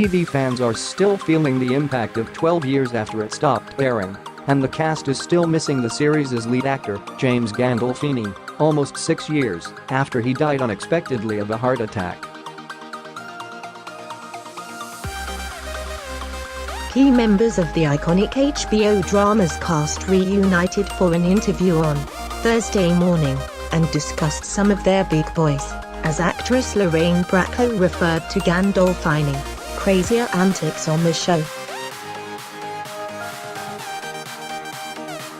TV fans are still feeling the impact of 12 years after it stopped airing. And the cast is still missing the series' lead actor, James Gandolfini, almost 6 years after he died unexpectedly of a heart attack. Key members of the iconic HBO drama's cast reunited for an interview on Thursday morning and discussed some of their big boys, as actress Lorraine Bracco referred to Gandolfini, crazier antics on the show.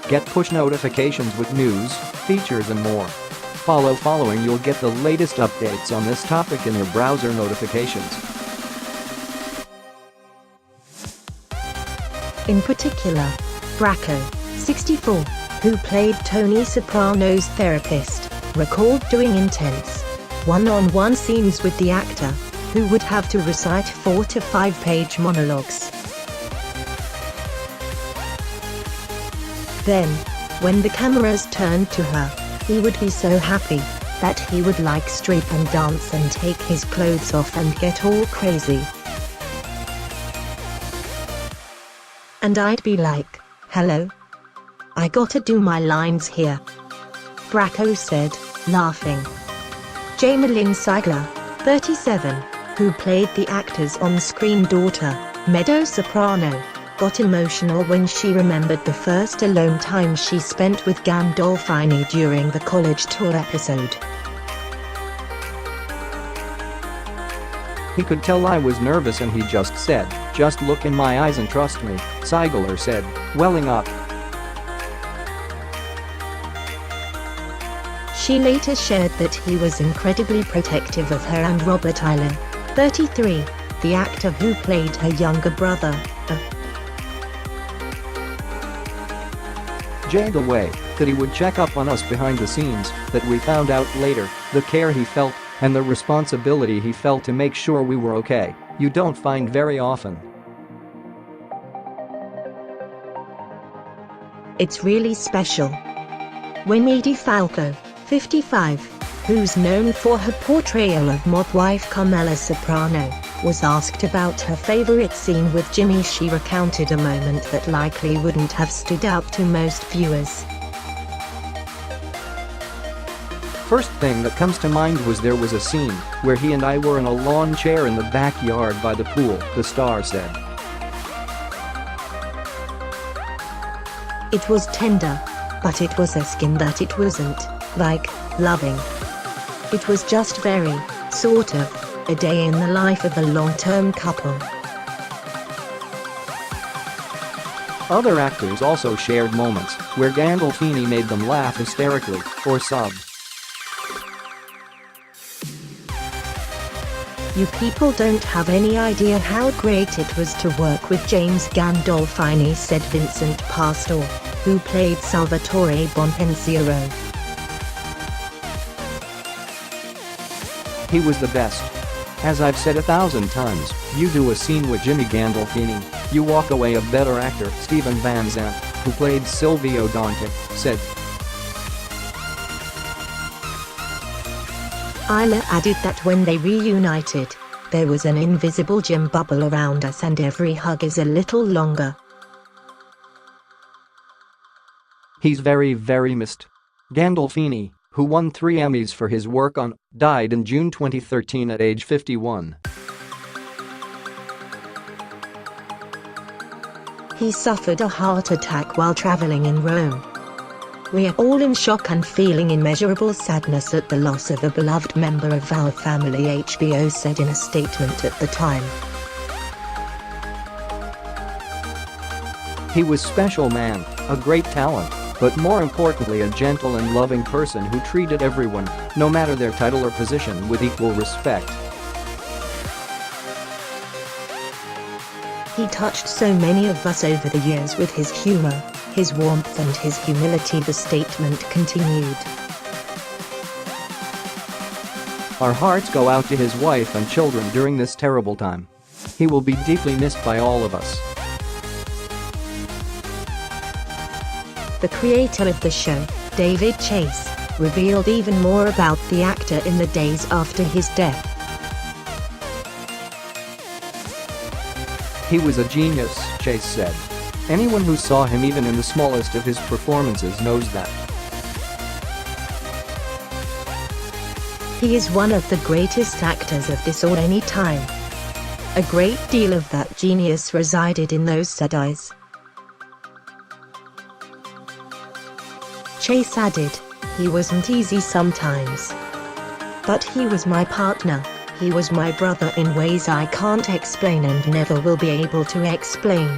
Get push notifications with news, features and more. Following you'll get the latest updates on this topic in your browser notifications. In particular, Bracco, 64, who played Tony Soprano's therapist, recalled doing intense, one-on-one scenes with the actor, who would have to recite 4 to 5 page monologues. Then, when the cameras turned to her, he would be so happy that he would like strip and dance and take his clothes off and get all crazy. And I'd be like, hello? I gotta do my lines here, Bracco said, laughing. Jamie-Lynn, 37, who played the actor's on-screen daughter, Meadow Soprano, got emotional when she remembered the first alone time she spent with Gandolfini during the college tour episode. He could tell I was nervous and he just said, "Just look in my eyes and trust me," Seigler said, welling up. She later shared that he was incredibly protective of her and Robert Island, 33, the actor who played her younger brother. Jagged away that he would check up on us behind the scenes, that we found out later, the care he felt and the responsibility he felt to make sure we were okay, you don't find very often. It's really special. When Edie Falco, 55, who's known for her portrayal of mob wife Carmela Soprano, was asked about her favorite scene with Jimmy, she recounted a moment that likely wouldn't have stood out to most viewers. First thing that comes to mind was there was a scene where he and I were in a lawn chair in the backyard by the pool, the star said. It was tender, but it was a skin that it wasn't, like, loving. It was just very, sort of, a day in the life of a long-term couple. Other actors also shared moments where Gandolfini made them laugh hysterically or sob. You people don't have any idea how great it was to work with James Gandolfini, said Vincent Pastor, who played Salvatore Bonpensiero. He was the best. As I've said 1,000 times, you do a scene with Jimmy Gandolfini, you walk away a better actor, Stephen Van Zandt, who played Silvio Dante, said. Isla added that when they reunited, there was an invisible Jim bubble around us and every hug is a little longer. He's very, very missed. Gandolfini, who won 3 Emmys for his work on, died in June 2013 at age 51. He suffered a heart attack while traveling in Rome. We are all in shock and feeling immeasurable sadness at the loss of a beloved member of our family, HBO said in a statement at the time. He was special man, a great talent, but more importantly a gentle and loving person who treated everyone, no matter their title or position, with equal respect. He touched so many of us over the years with his humor, his warmth and his humility, the statement continued. Our hearts go out to his wife and children during this terrible time. He will be deeply missed by all of us. The creator of the show, David Chase, revealed even more about the actor in the days after his death. He was a genius, Chase said. Anyone who saw him even in the smallest of his performances knows that. He is one of the greatest actors of this or any time. A great deal of that genius resided in those sad eyes. Chase added, he wasn't easy sometimes. But he was my partner, he was my brother in ways I can't explain and never will be able to explain.